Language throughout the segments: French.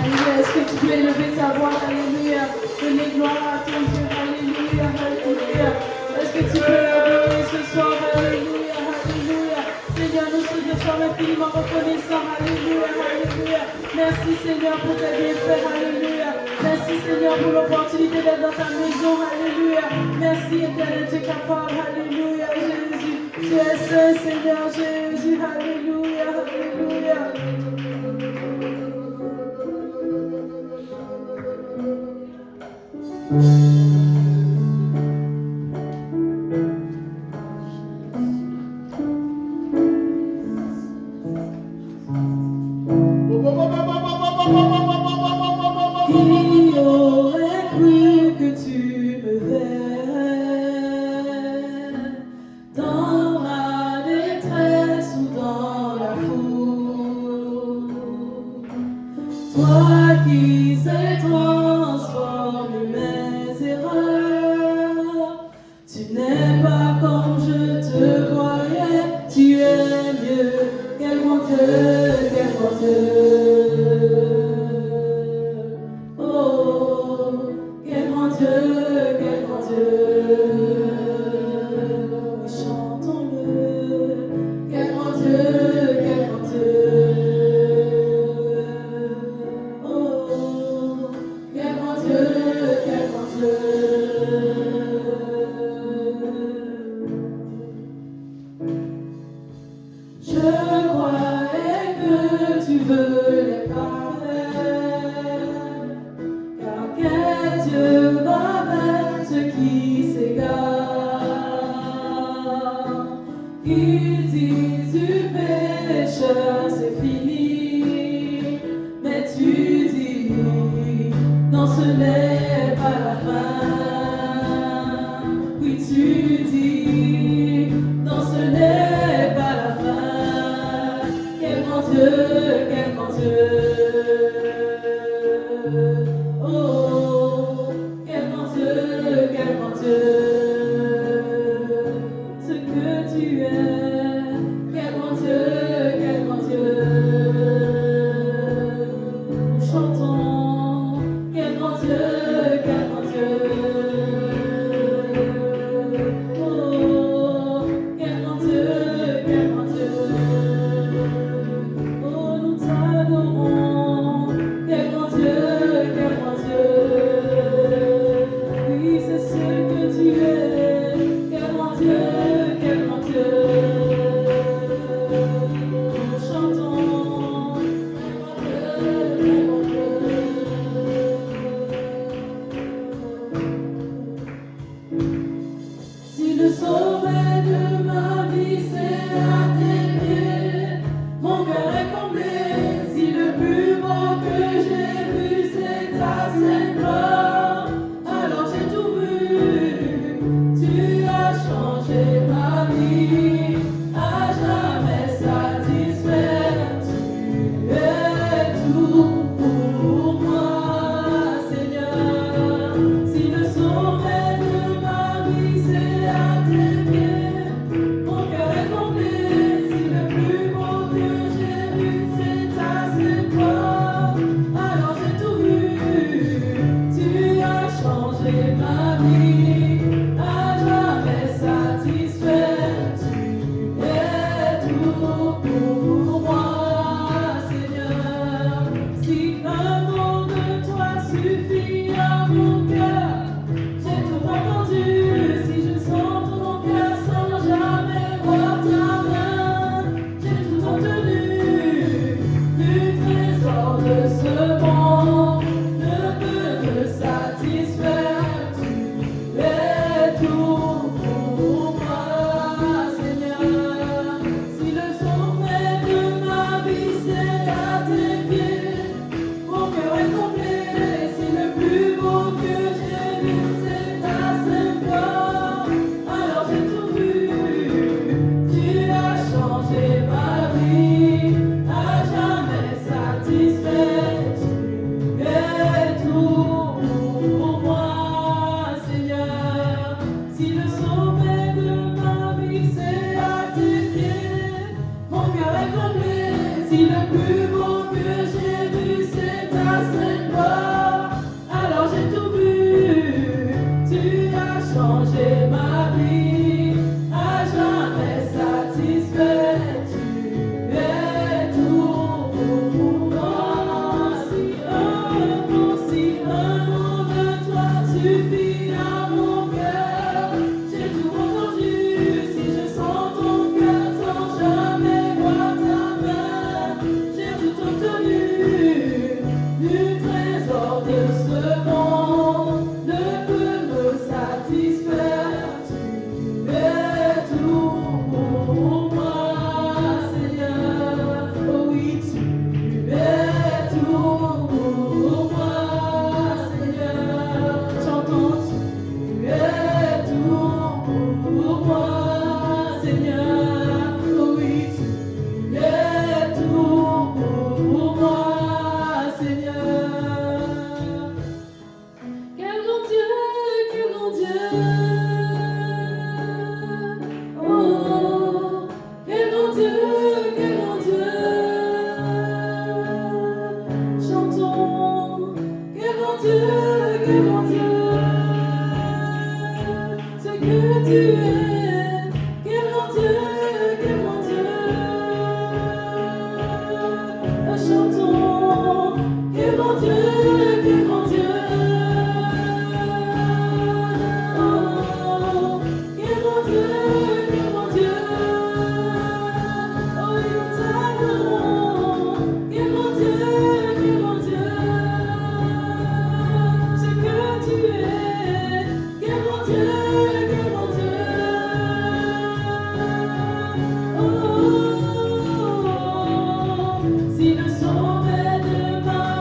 Alléluia. Est-ce que tu peux élever ta voix? Alléluia. Donner gloire à ton Dieu. Alléluia. Alléluia. Est-ce que tu peux l'adorer ce soir? Alléluia. Alléluia. Seigneur, nous sommes infiniment reconnaissants. Alléluia. Alléluia. Merci Seigneur pour tes bienfaits. Alléluia. Merci Seigneur pour l'opportunité d'être dans ta maison. Alléluia. Merci éternel Dieu capable. Alléluia. Jésus. Tu es saint Seigneur Jésus. Alléluia. Alléluia. Qui aurait cru que tu me verrais dans la détresse ou dans la foule? Toi qui sais transformer mes erreurs, tu n'es pas comme je te croyais, tu es mieux. Quel bon Dieu, quel bon Dieu.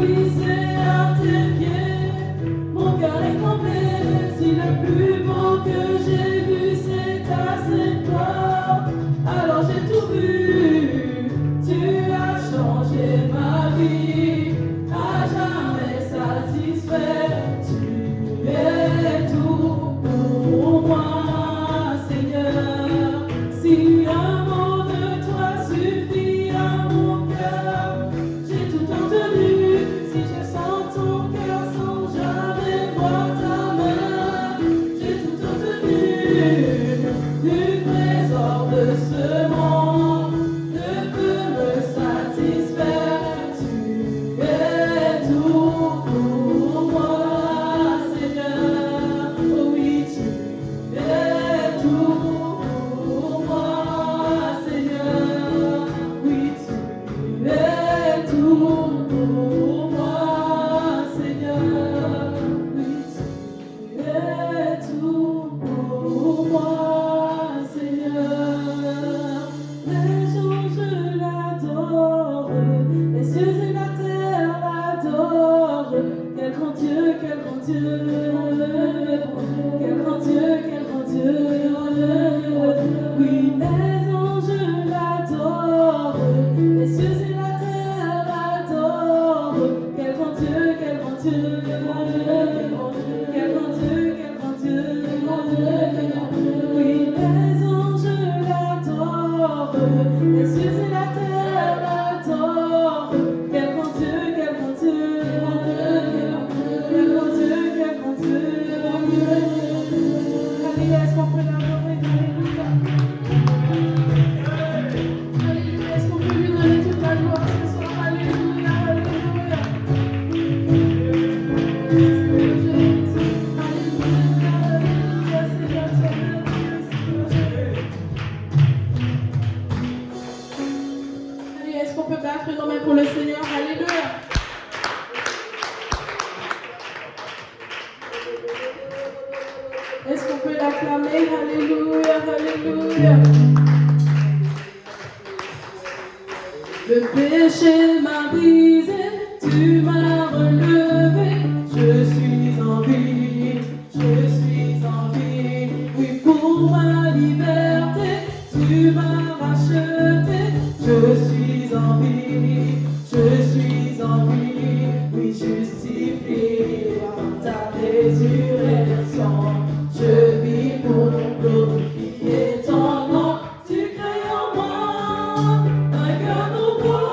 vie c'est à tes pieds. Mon cœur est complet. Si le plus beau que j'ai vu c'est ta sainte gloire, alors j'ai tout vu. Tu as changé ma vie, à jamais satisfait. Tu es tout pour moi, Seigneur. Si un mot de toi suffit à mon cœur, j'ai tout entendu. Si je sens ton cœur sans jamais voir ta main, j'ai tout entendu. Du trésor de ce monde ne peut me satisfaire. Tu es tout pour moi, Seigneur. Oh oui, tu es tout pour moi, Seigneur. Oui, tu es tout pour moi, Seigneur. Oui, tu es tout pour moi, Seigneur. Les anges l'adorent, les cieux et la terre l'adorent. Quel grand Dieu, quel grand Dieu, quel grand Dieu, quel grand Dieu. Oui, les anges l'adorent, les cieux et la terre l'adorent. Quel grand Dieu, quel grand Dieu, quel grand Dieu, quel grand Dieu. Oui, les anges l'adorent, les cieux et la terre l'adorent. Quel grand Dieu, quel grand Dieu, quel grand Dieu, quel grand Dieu. Alléluia, est-ce qu'on peut l'adorer? Alléluia. Alléluia, est-ce qu'on peut lui donner toute la gloire ce soir? Alléluia, alléluia. Alléluia, est-ce qu'on peut battre nos mains pour le Seigneur? Alléluia. Est-ce qu'on peut l'acclamer? Alléluia, alléluia. Le péché m'a brisé, tu m'as relevé. Je suis en vie, je suis en vie. Oui, pour ma liberté, tu m'as racheté. Je suis en vie, je suis en vie. Oui, justifié par ta résurrection. Je vis pour glorifier ton nom. Tu crées en moi un cœur nouveau.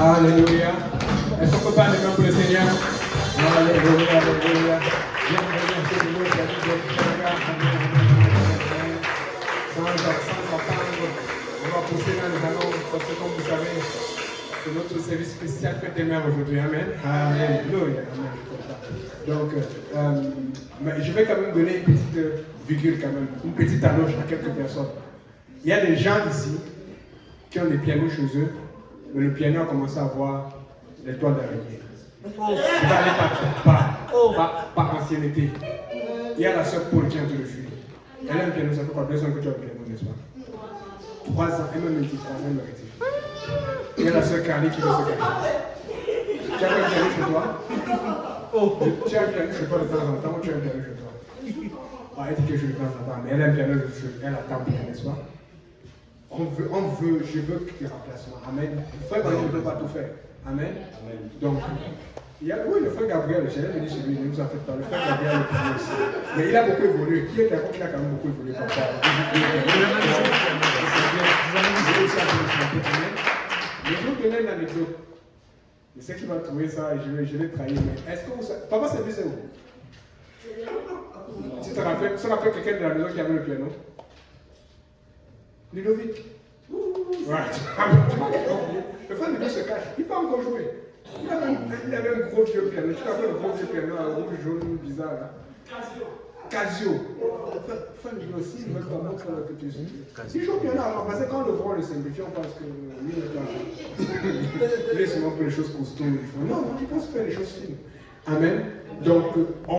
Alléluia. Est-ce qu'on peut pas les mains pour le Seigneur? Alléluia, alléluia. Sans attendre, on va pousser dans les annonces parce que comme vous savez, c'est notre service spécial fête des mères aujourd'hui. Amen. Alléluia. Donc, je vais quand même donner une petite virgule quand même, une petite annonce à quelques personnes. Il y a des gens ici qui ont des pianos chez eux, mais le piano a commencé à avoir les toits d'araignée. Je vais aller par ancienneté. Il y a la sœur Paul qui est en train de fuir. Elle a un piano, ça fait quoi 2 ans que tu as un piano, n'est-ce pas? 3 ans, elle me dit 3 ans, elle me rectifie. Il y a la sœur Carly qui veut se cacher. Tu as un piano chez toi? Tu as un piano chez toi de temps en temps ou tu as un piano chez toi? Elle dit que je le temps en temps, mais elle a un piano, elle attend bien, n'est-ce pas? Je veux qu'il y ait remplacement. Amen. Le frère Gabriel ne peut pas tout faire. Amen. Donc, oui, le frère Gabriel, j'ai dit chez lui, ne vous en faites pas. Le frère Gabriel est plus aussi. Mais il a beaucoup évolué. Qui est d'accord qu'il a quand même beaucoup évolué comme ça? Mais je vais vous donner une anecdote. Je sais qu'il va trouver ça et je vais trahir. Mais est-ce que vous savez. Papa, c'est où? Tu te rappelles quelqu'un de la maison qui avait le piano? Ludovic. Right. Le frère Ludovic se cache. Il peut encore jouer. Il avait un gros vieux piano. Tu te rappelles le gros vieux piano à rouge, jaune, bizarre là? Casio. Le frère Ludovic aussi, il ne veut pas montrer que tu joues. Il joue au piano alors, parce que quand on le voit, on le simplifie, on pense que lui, il est souvent pour les choses costauds. Non, il pense faire les choses fines. Amen. Donc,